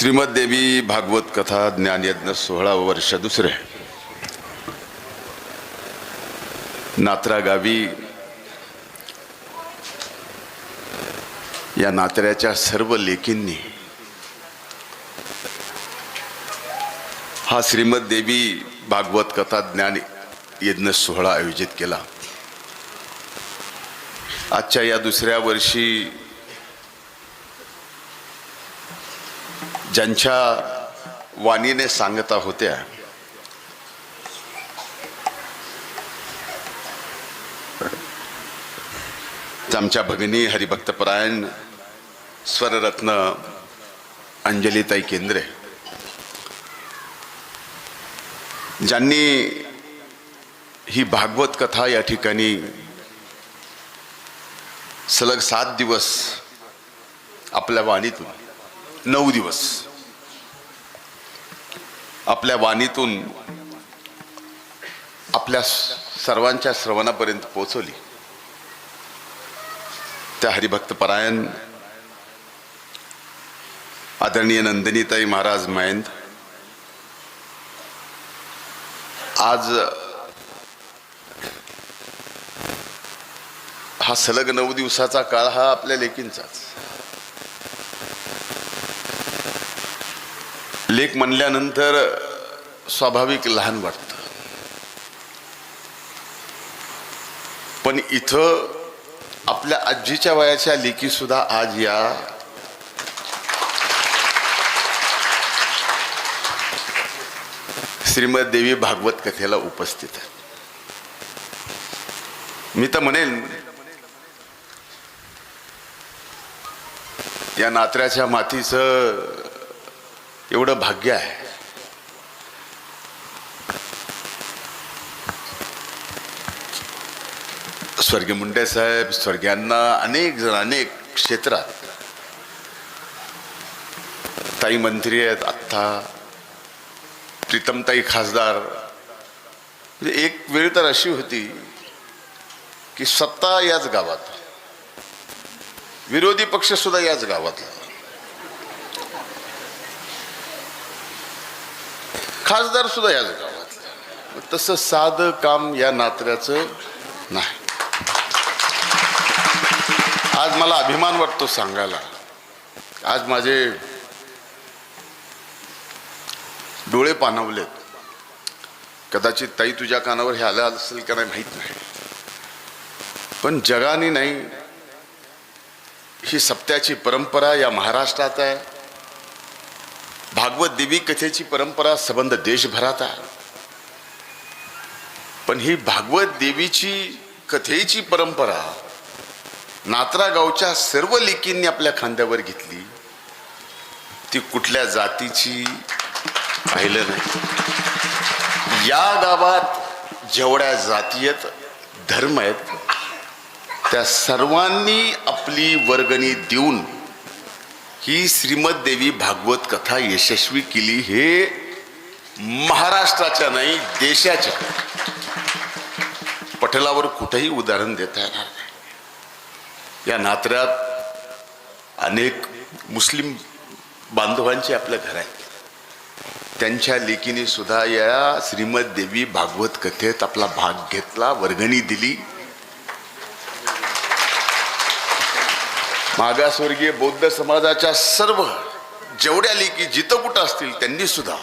श्रीमद्देवी भागवत कथा ज्ञानयज्ञ 16 वर्ष दुसरे नात्रा गावी या नात्र्याच्या सर्व लेकींनी हा श्रीमद्देवी भागवत कथा ज्ञान यज्ञ 16 आयोजित केला। आजच्या या दुसऱ्या वर्षी ज्यांच्या वाणीने सांगता होत्या आमच्या भगिनी हरिभक्तपरायण स्वररत्न अंजलीताई केंद्रे, ज्यांनी ही भागवत कथा या ठिकाणी सलग 7 दिवस आपल्या वाणीतून 9 दिवस आपल्या वाणीतून आपल्या सर्वांच्या श्रवणापर्यंत पोहोचवली। त्या हरिभक्तपरायण आदरणीय नंदिनीताई महाराज मयंद आज हा सलग 9 दिवसाचा काळ हा आपल्या लेकींचाच। लेक म्हणल्यानंतर स्वाभाविक लहान वाटतं, पण इथं आपल्या आजीच्या वयाच्या लेकी सुद्धा आज या श्रीमद्देवी भागवत कथेला उपस्थित आहेत। मी तर म्हणेन या नात्र्याच्या मातीचं एवढं भाग्य आहे। स्वर्गीय मुंडे साहेब, स्वर्गीयांना अनेक जण अनेक क्षेत्रात, ताई मंत्री आहेत, आत्ता प्रीतमताई खासदार, म्हणजे एक वेळ तर अशी होती की सत्ता याच गावात, विरोधी पक्ष सुद्धा याच गावातला, खासदार सुद्धा याच गावातला। तसं साधं काम या नात्र्याचं नाही। आज मला अभिमान वाटतो सांगायला, आज माझे डोळे पाणावलेत। कदाचित ताई तुझ्या कानावर हे आलं असेल का नाही माहीत नाही, पण जगाने नाही, ही सप्त्याची परंपरा या महाराष्ट्रात आहे। भागवत देवी कथेची परंपरा संबंध देशभरात आहे, पण ही भागवत देवीची कथेची परंपरा नात्रा गावच्या सर्व लेकींनी आपल्या खांद्यावर घेतली। ती कुठल्या जातीची पाहिलं नाही। या गावात जेवढ्या जाती आहेत, धर्म आहेत, त्या सर्वांनी आपली वर्गणी देऊन ही श्रीमद्देवी भागवत कथा यशस्वी केली। हे महाराष्ट्राच्या नाही, देशाच्या पटलावर कुठेही उदाहरण देता येणार नाही। या नात्र्यात अनेक मुस्लिम बांधवांचे आपल्या घर आहेत, त्यांच्या लेकीने सुद्धा या श्रीमद्देवी भागवत कथेत आपला भाग घेतला, वर्गणी दिली। मागासवर्गीय बौद्ध समाजाच्या सर्व जेवढ्या लेकी जिथं कुठं असतील त्यांनी सुद्धा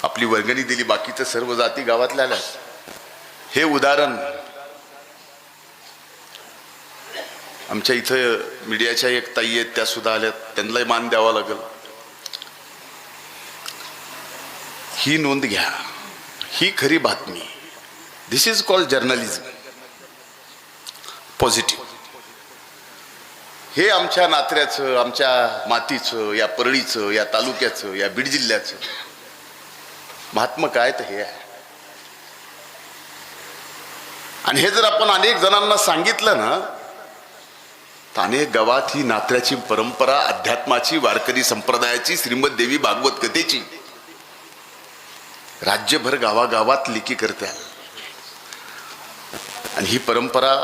आपली वर्गणी दिली। बाकीच्या सर्व जाती गावातल्या आल्या। हे उदाहरण आमच्या इथं मीडियाच्या एक ताई आहेत, त्या सुद्धा आल्यात, त्यांनाही मान द्यावा लागेल। ही नोंद घ्या, ही खरी बातमी। दिस इज कॉल्ड जर्नलिझम पॉझिटिव्ह। हे आमच्या नात्र्याचं, आमच्या मातीचं, या परळीचं, या तालुक्याचं, या बीड जिल्ह्याचं महात्मा काय तर हे आहे। आणि हे जर आपण अनेक जणांना सांगितलं ना, तर अनेक गावात ही नात्र्याची परंपरा, अध्यात्माची, वारकरी संप्रदायाची, श्रीमद्देवी भागवत कथेची राज्यभर गावागावात लेकी करतात। आणि ही परंपरा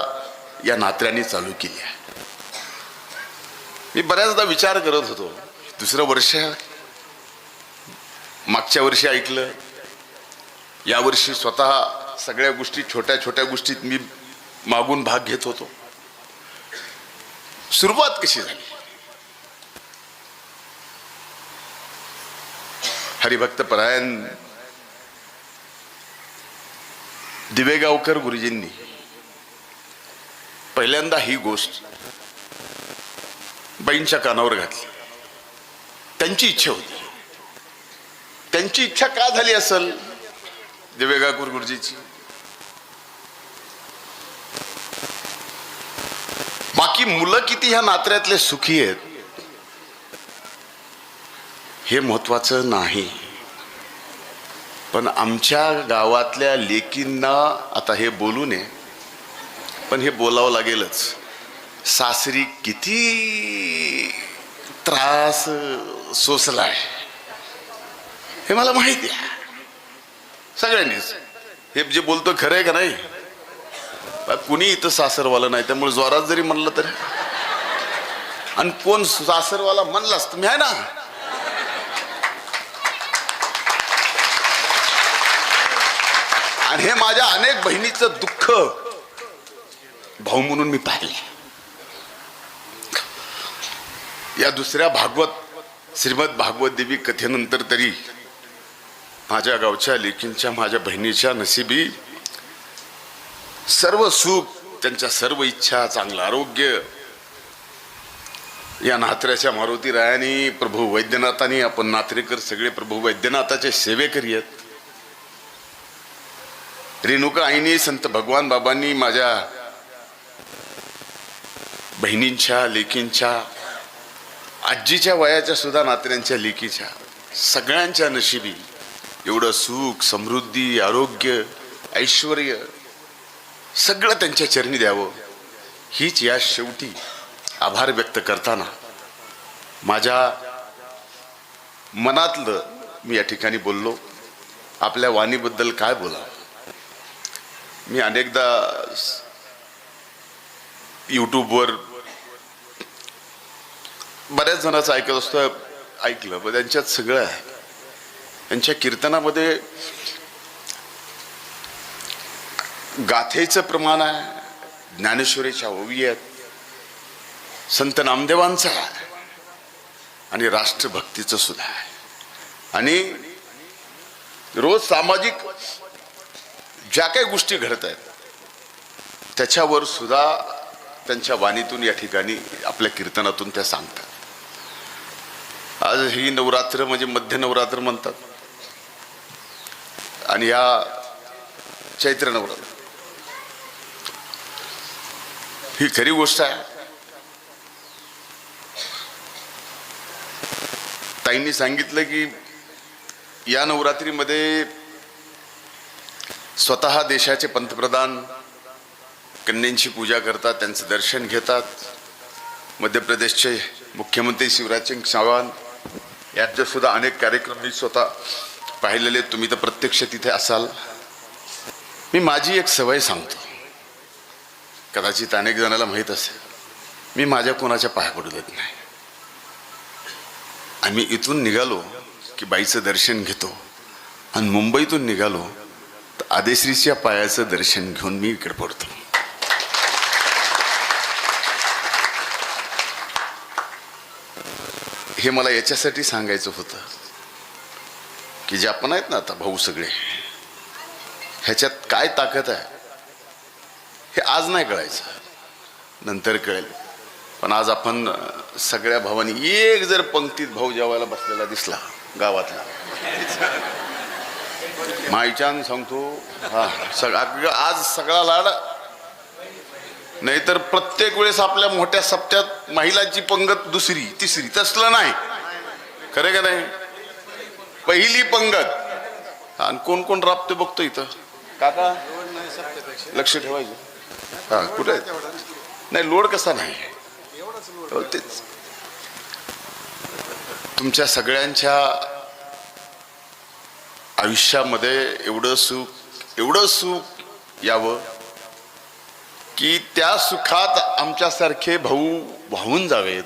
या नात्र्यांनी चालू केली आहे। मी बऱ्याचदा विचार करत होतो, दुसरं वर्ष, मागच्या वर्षी ऐकलं, यावर्षी स्वतः सगळ्या गोष्टी, छोट्या छोट्या गोष्टीत मी मागून भाग घेत होतो. सुरुवात कशी झाली? हरिभक्त परायण दिवेगावकर गुरुजींनी पहिल्यांदा ही गोष्ट बाईंच्या कानावर घातली. त्यांची इच्छा होती. त्यांची इच्छा का झाली असेल दिवेगावकर गुरुजीची? बाकी मुलं किती ह्या नात्यातले सुखी आहेत हे महत्वाचं नाही, पण आमच्या गावातल्या लेकींना, आता हे बोलू नये पण हे बोलावं लागेलच, सासरी किती त्रास सोसलाय हे मला माहिती आहे. सगळ्यांनीच हे जे बोलतो खरं आहे का नाही? कुणी इथं सासरवाला नाही, त्यामुळे जोरात जरी म्हणलं तर, आणि कोण सासरवाला म्हणलास तुम्ही आहे ना, आणि हे माझ्या अनेक बहिणीचं दुःख भाऊ म्हणून मी पाहिले. या दुसऱ्या श्रीमद भागवत देवी कथेनंतर तरी माझ्या गावच्या लेकींच्या, माझ्या बहिणीच्या नशिबी सर्व सुख, त्यांच्या सर्व इच्छा, चांगलं आरोग्य या नात्र्याच्या मारुती रायानी, प्रभू वैद्यनाथांनी, आपण नात्रेकर सगळे प्रभू वैद्यनाथाचे सेवेकरी आहेत. रेणुका आईनी, संत भगवान बाबांनी माझ्या बहिणींच्या, लेकींच्या, आजीच्या वयाच्या सुद्धा नात्र्यांच्या, लेकीच्या सगळ्यांच्या नशिबी एवढं सुख, समृद्धी, आरोग्य, ऐश्वर्य सगळं त्यांच्या चरणी द्यावं, हीच या शेवटी आभार व्यक्त करताना माझ्या मनातलं मी या ठिकाणी बोललो. आपल्या वाणीबद्दल काय बोलावं? मी अनेकदा यूट्यूबवर बऱ्याच जणांचं ऐकत असतो, ऐकलं, पण त्यांच्यात सगळं आहे. त्यांच्या कीर्तनामध्ये गाथेचं प्रमाण आहे, ज्ञानेश्वरीच्या ओवी आहेत, संत नामदेवांचं आहे, आणि राष्ट्रभक्तीचं सुद्धा आहे. आणि रोज सामाजिक ज्या काही गोष्टी घडत आहेत त्याच्यावर सुद्धा त्यांच्या वाणीतून या ठिकाणी आपल्या कीर्तनातून त्या सांगतात. आज ही नवरात्र म्हणजे मध्य नवरात्र म्हणतात, आणि या चैत्र नवरात्र ही खरी गोष्ट आहे. ताईंनी सांगितलं की या नवरात्रीमध्ये स्वतः देशाचे पंतप्रधान कन्यांची पूजा करतात, त्यांचं दर्शन घेतात. मध्य प्रदेशचे मुख्यमंत्री शिवराज सिंग चौहान यांचे सुद्धा अनेक कार्यक्रम मी स्वतः पाहिलेले, तुम्ही तर प्रत्यक्ष तिथे असाल. मी माझी एक सवय सांगतो, कदाचित अनेक जणांना माहीत असेल, मी माझ्या कोणाच्या पाया पडू देत नाही. आम्ही इथून निघालो की बाईचं दर्शन घेतो, आणि मुंबईतून निघालो तर आदेश्रीच्या पायाचं दर्शन घेऊन मी इकडे पडतो. हे मला याच्यासाठी सांगायचं होतं की जे आपण आहेत ना आता भाऊ सगळे, ह्याच्यात काय ताकद आहे हे आज नाही कळायचं, नंतर कळेल. पण आज आपण सगळ्या भावांनी एक जर पंक्तीत भाऊ जेवायला बसलेला दिसला गावातला, माईच्यान सांगतो हा आज सगळा लाड, नाहीतर प्रत्येक वेळेस आपल्या मोठ्या सप्त्यात महिलांची पंगत दुसरी तिसरी, तसलं नाही. खरे का नाही? पहिली पंगत. आणि कोण कोण राबते बघतो इथं काका, लक्ष ठेवायचं. हा कुठे नाही, लोड कसा नाही, तेच तुमच्या सगळ्यांच्या आयुष्यामध्ये एवढं सुख यावं की त्या सुखात आमच्यासारखे भाऊ वाहून जावेत.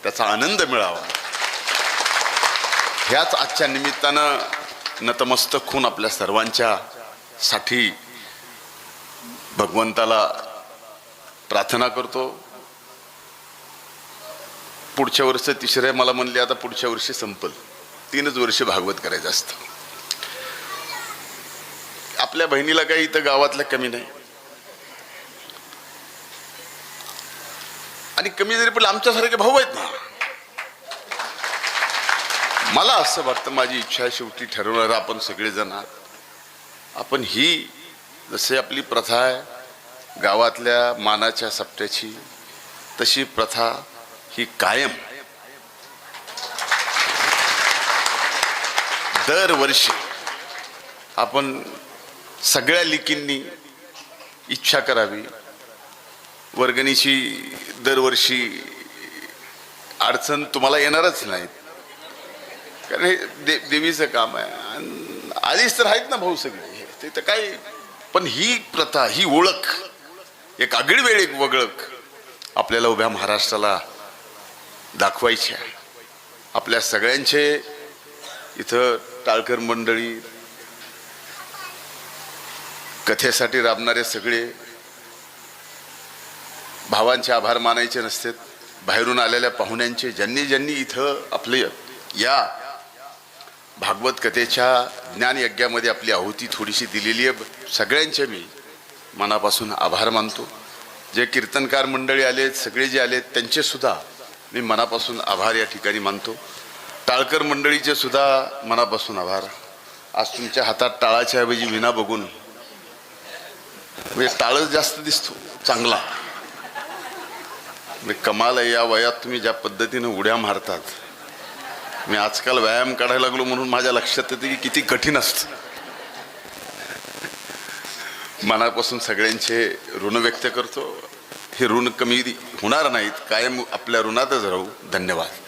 त्याचा आनंद मिळावा, ह्याच आजच्या निमित्तानं नतमस्तक होऊन आपल्या सर्वांच्या साठी भगवंताला प्रार्थना करतो. पुढच्या वर्ष तिसऱ्या मला म्हणले आता पुढच्या वर्षी संपल, 3च वर्ष भागवत करायचं असतं. आपल्या बहिणीला काही इथं गावातल्या कमी नाही, आणि कमी जरी पण आमच्यासारखे भाऊ आहेत ना. मला असं वाटतं, माझी इच्छा शेवटी ठरवणार आपण सगळेजण, आपण ही जसे आपली प्रथा आहे गावातल्या मानाच्या सप्त्याची, तशी प्रथा ही कायम दरवर्षी आपण सगळ्या लेकींनी इच्छा करावी. वर्गणीची दरवर्षी अडचण तुम्हाला येणारच नाही, कारण हे देवीचं काम आहे. आधीच तर आहेत ना भाऊ सगळे, ते तर काय. पण ही प्रथा, ही ओळख, एक आगळीवेगळी वगळक आपल्याला उभ्या महाराष्ट्राला दाखवायची आहे. आपल्या सगळ्यांचे इथं टाळकर मंडळी, कथेसाठी राबणारे सगळे भावांचे आभार मानायचे नसतात. बाहेरून आलेल्या पाहुण्यांचे, ज्यांनी ज्यांनी इथं आपले या भागवत कथेच्या ज्ञानयज्ञामध्ये आपली आहुती थोडीशी दिलेली आहे, सगळ्यांचे मी मनापासून आभार मानतो. जे कीर्तनकार मंडळी आलेत, सगळे जे आलेत, त्यांचे सुद्धा मी मनापासून आभार या ठिकाणी मानतो. टाळकर मंडळीचे सुद्धा मनापासून आभार. आज तुमच्या हातात टाळाच्या ऐवजी विणा बघून म्हणजे टाळच जास्त दिसतो चांगला. कमाल आहे, या वयात तुम्ही ज्या पद्धतीनं उड्या मारतात. मी आजकाल व्यायाम काढायला लागलो म्हणून माझ्या लक्षात येते की किती कठीण असतं. मनापासून सगळ्यांचे ऋण व्यक्त करतो. हे ऋण कमी होणार नाहीत, कायम आपल्या ऋणातच राहू. धन्यवाद.